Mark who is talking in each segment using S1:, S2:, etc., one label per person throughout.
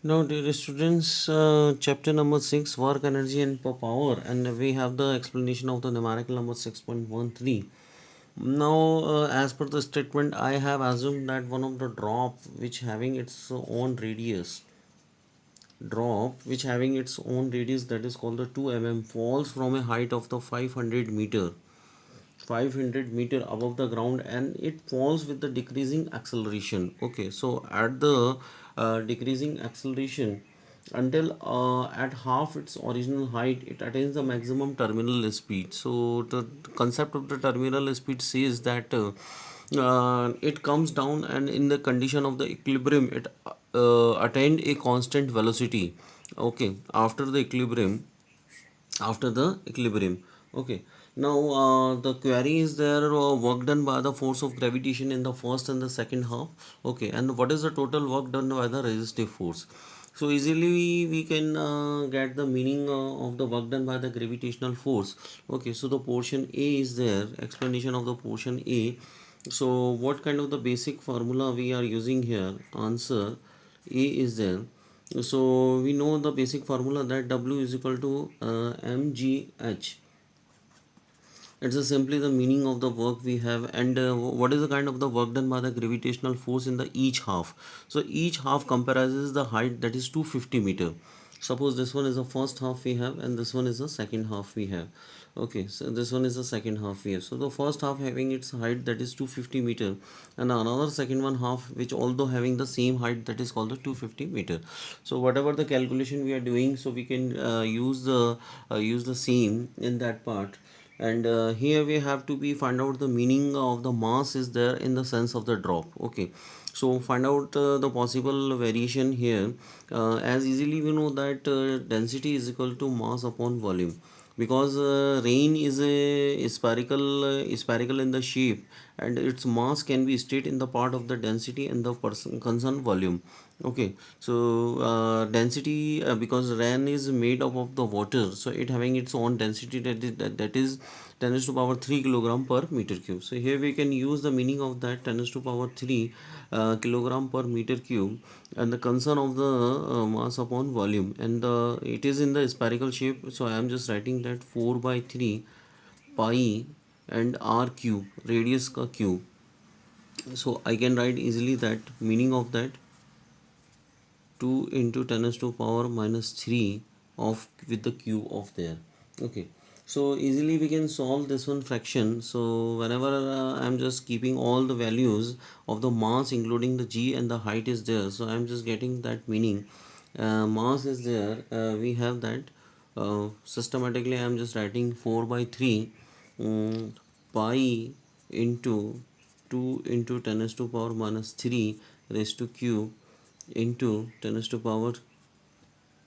S1: Now, dear students, chapter number 6, work, energy, and power, and we have the explanation of the numerical number 6.13. Now, as per the statement, I have assumed that one of the which having its own radius, that is called the 2 mm, falls from a height of the 500 meter above the ground, and it falls with the decreasing acceleration. Okay, so at the decreasing acceleration until at half its original height, it attains the maximum terminal speed. So the concept of the terminal speed says that it comes down, and in the condition of the equilibrium it attained a constant velocity. Okay, after the equilibrium. Okay, now the query is there, work done by the force of gravitation in the first and the second half. Okay, and what is the total work done by the resistive force? So easily we can get the meaning of the work done by the gravitational force. Okay, so the portion A is there, explanation of the portion A. So what kind of the basic formula we are using here? Answer A is there. So we know the basic formula that W is equal to mgh. It's simply the meaning of the work we have, and what is the kind of the work done by the gravitational force in the each half. So each half comprises the height, that is 250 meter. Suppose this one is the first half we have, and this one is the second half we have. Okay, so this one is the second half we have. So the first half having its height, that is 250 meter, and another second one half which although having the same height, that is called the 250 meter. So whatever the calculation we are doing, so we can use the same in that part. And here we have to be find out the meaning of the mass is there in the sense of the drop. Okay, so find out the possible variation here. As easily we know that density is equal to mass upon volume, because rain is a spherical in the shape, and its mass can be stated in the part of the density and the person concerned volume. Okay, so density, because rain is made up of the water, so it having its own density, that is 10 to power 3 kilogram per meter cube. So here we can use the meaning of that 10 to power 3 kilogram per meter cube, and the concern of the mass upon volume, and it is in the spherical shape. So I am just writing that 4 by 3 pi and r cube, radius ka cube. So I can write easily that meaning of that 2 into 10 to power minus 3 of with the cube of there. Okay, so easily we can solve this one fraction. So whenever I'm just keeping all the values of the mass including the g and the height is there, so I'm just getting that meaning. Mass is there, we have that systematically I'm just writing 4 by 3 pi into 2 into 10 to power minus 3 raised to cube into 10 to power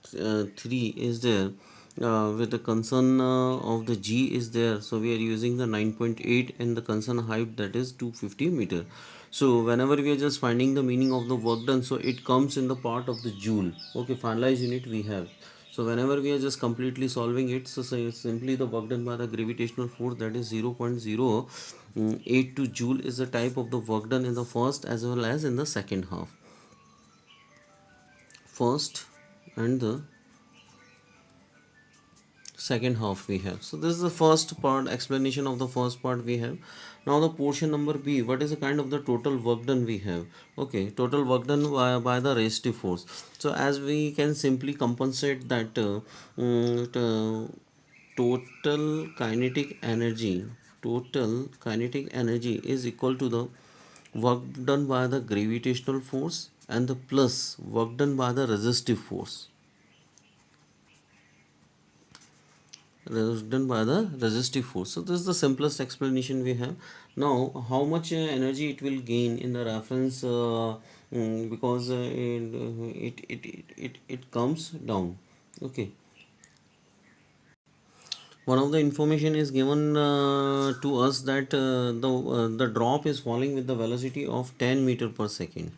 S1: 3 is there, with the concern of the g is there, so we are using the 9.8 and the concern height, that is 250 meter. So whenever we are just finding the meaning of the work done, so it comes in the part of the joule. Okay, finalized unit we have. So whenever we are just completely solving it, so say simply the work done by the gravitational force, that is 0.082 joule is the type of the work done in the first as well as in the second half. First and the second half we have. So this is the first part, explanation of the first part we have. Now the portion number B, what is the kind of the total work done we have? Okay, total work done by the resistive force. So as we can simply compensate that total kinetic energy is equal to the work done by the gravitational force and the plus work done by the resistive force, done by the resistive force. So this is the simplest explanation we have. Now how much energy it will gain in the reference, because it comes down. Okay, one of the information is given to us that the drop is falling with the velocity of 10 meter per second.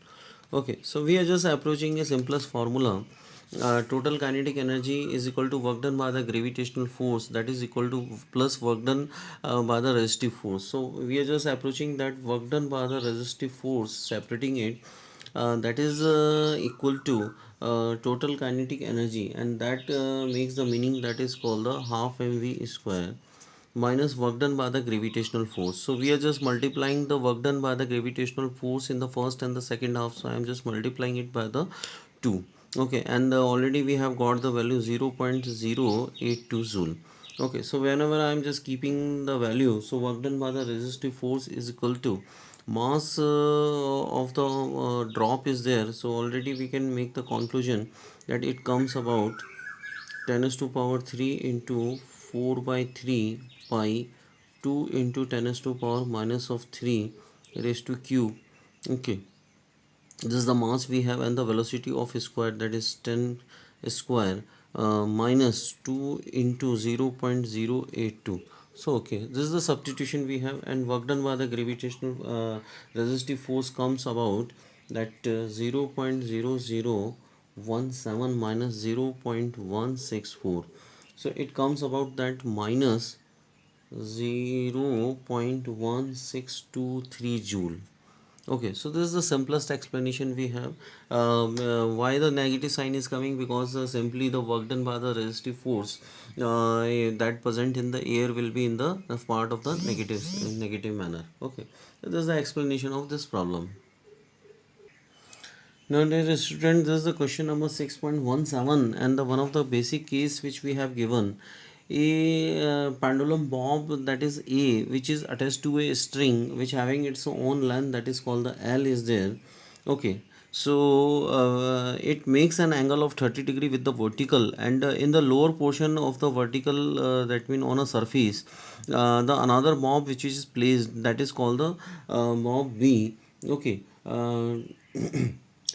S1: Okay, so we are just approaching a simplest formula. Total kinetic energy is equal to work done by the gravitational force, that is equal to plus work done by the resistive force. So we are just approaching that work done by the resistive force, separating it. that is equal to total kinetic energy, and that makes the meaning that is called the half mv square minus work done by the gravitational force. So we are just multiplying the work done by the gravitational force in the first and the second half, so I am just multiplying it by the 2. Okay, and already we have got the value 0.082 joule. Okay, so whenever I am just keeping the value, so work done by the resistive force is equal to mass of the drop is there, so already we can make the conclusion that it comes about 10 is to power 3 into 4 by 3 pi 2 into 10 is to power minus of 3 raised to cube. Okay, this is the mass we have, and the velocity of square, that is 10 square minus 2 into 0.082. So okay, this is the substitution we have, and work done by the gravitational resistive force comes about that 0.0017 minus 0.164. So it comes about that minus 0.1623 joule. Okay, so this is the simplest explanation we have. Why the negative sign is coming? Because simply the work done by the resistive force that present in the air will be in the part of the negative manner. Okay, so this is the explanation of this problem. Now, dear student, this is the question number 6.17, and the one of the basic case which we have given. A pendulum bob, that is A, which is attached to a string which having its own length, that is called the L is there. Okay, so it makes an angle of 30 degree with the vertical, and in the lower portion of the vertical, that mean on a surface, the another bob which is placed, that is called the bob B. Okay.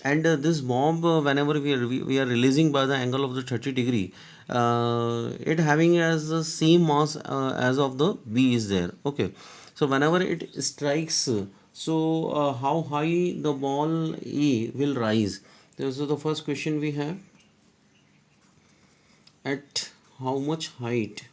S1: And this bomb, whenever we are releasing by the angle of the 30 degree, it having as the same mass as of the B is there. Okay, so whenever it strikes, so how high the ball A will rise? So the first question we have, at how much height?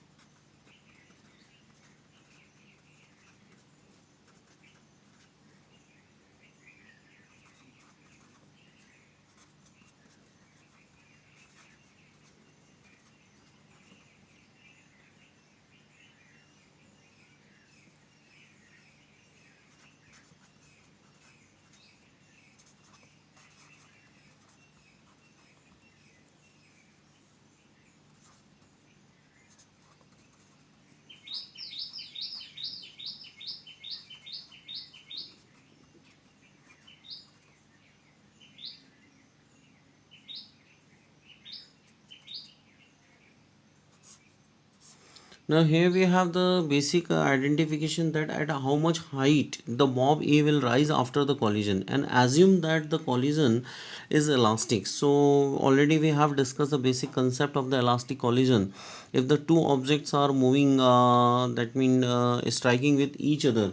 S1: Now here we have the basic identification that at how much height the bob A will rise after the collision, and assume that the collision is elastic. So already we have discussed the basic concept of the elastic collision. If the two objects are moving, that mean striking with each other,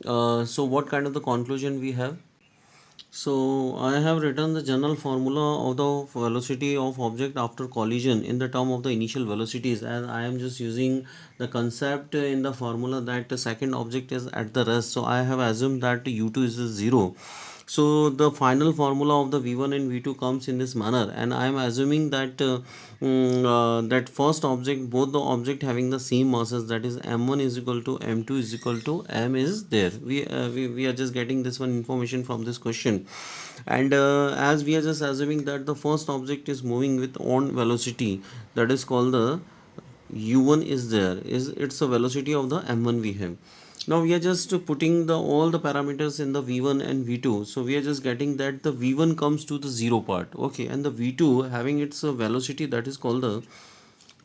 S1: so what kind of the conclusion we have? So I have written the general formula of the velocity of object after collision in the term of the initial velocities, as I am just using the concept in the formula that the second object is at the rest. So I have assumed that u2 is 0. So the final formula of the v1 and v2 comes in this manner, and I am assuming that that first object, both the object having the same masses, that is m1 is equal to m2 is equal to m is there. We are just getting this one information from this question, and as we are just assuming that the first object is moving with own velocity, that is called the u1 is there, is it's a velocity of the m1 we have. Now we are just putting the all the parameters in the v1 and v2, so we are just getting that the v1 comes to the 0 part. Okay, and the v2 having its velocity, that is called the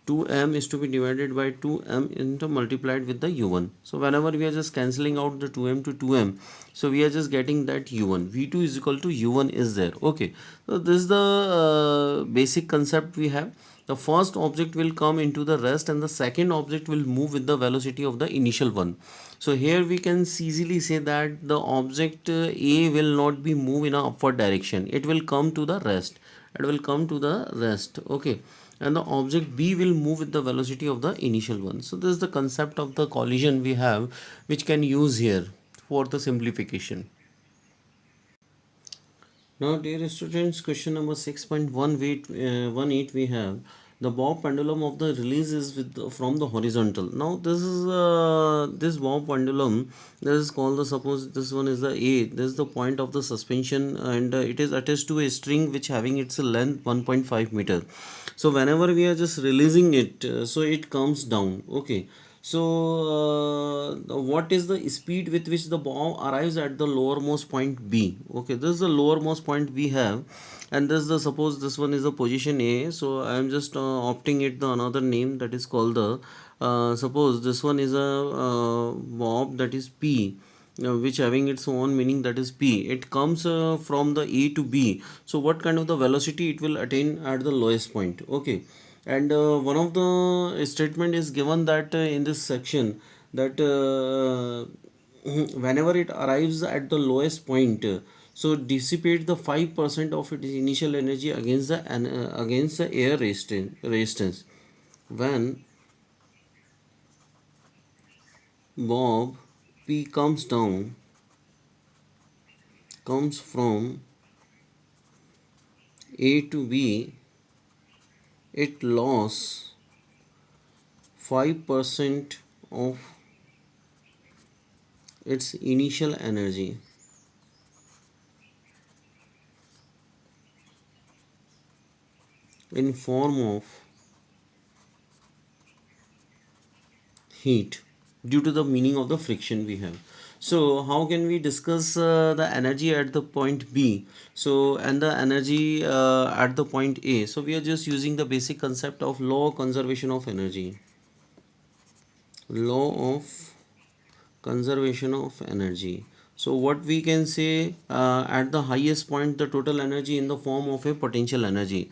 S1: 2m is to be divided by 2m into multiplied with the u1. So whenever we are just cancelling out the 2m to 2m, so we are just getting that u1, v2 is equal to u1 is there. Okay, so this is the basic concept we have. The first object will come into the rest, and the second object will move with the velocity of the initial one. So here we can easily say that the object A will not be move in a upward direction, it will come to the rest, it will come to the rest. Okay, and the object B will move with the velocity of the initial one. So this is the concept of the collision we have, which can use here for the simplification. Now, dear students, question number 6.18 we have the bob pendulum of the release is from the horizontal. Now, this is this bob pendulum. This is called the, suppose this one is the A. This is the point of the suspension, and it is attached to a string which having its length 1.5 meter. So whenever we are just releasing it, so it comes down. Okay. So, what is the speed with which the bomb arrives at the lowermost point B? Okay, this is the lowermost point we have, and this is the, suppose this one is the position A. So I am just opting it the another name, that is called the suppose this one is a bomb, that is P. Which having its own meaning, that is P. It comes from the A to B. So what kind of the velocity it will attain at the lowest point? Okay, and one of the statement is given that in this section that whenever it arrives at the lowest point, so dissipate the 5% of its initial energy against the air resistance. When bob P comes from A to B, it lost 5% of its initial energy in form of heat due to the meaning of the friction we have. So how can we discuss the energy at the point B, so and the energy at the point A? So we are just using the basic concept of law of conservation of energy. Law of conservation of energy. So what we can say, at the highest point the total energy in the form of a potential energy,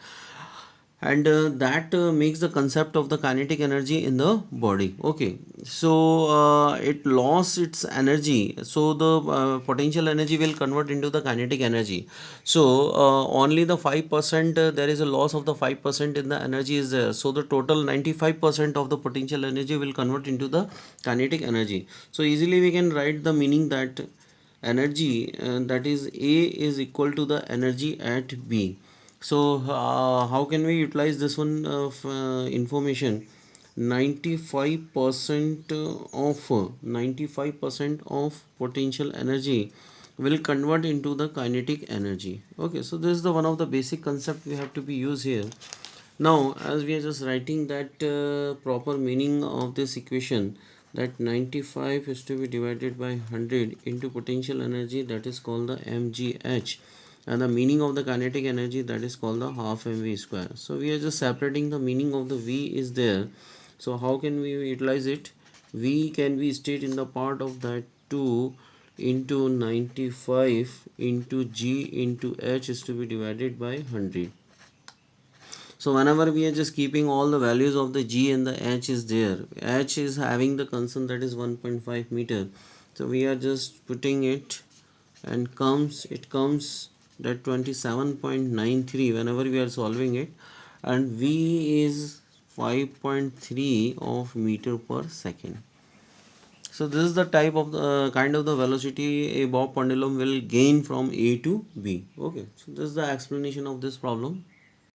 S1: and that makes the concept of the kinetic energy in the body. Okay, so it lost its energy, so the potential energy will convert into the kinetic energy. So only the 5%, there is a loss of the 5% in the energy is there, so the total 95% of the potential energy will convert into the kinetic energy. So easily we can write the meaning that energy, that is A is equal to the energy at B. So how can we utilize this one of information? 95% of potential energy will convert into the kinetic energy. Okay, so this is the one of the basic concept we have to be used here. Now, as we are just writing that proper meaning of this equation, that 95 is to be divided by 100 into potential energy, that is called the mgh, and the meaning of the kinetic energy, that is called the half mv square. So we are just separating the meaning of the v is there. So how can we utilize it? V can be stated in the part of that 2 into 95 into g into h is to be divided by 100. So whenever we are just keeping all the values of the g and the h is there, h is having the constant, that is 1.5 meter. So we are just putting it, and it comes that 27.93 whenever we are solving it, and v is 5.3 of meter per second. So this is the type of the kind of the velocity a bob pendulum will gain from A to B. Okay, so this is the explanation of this problem.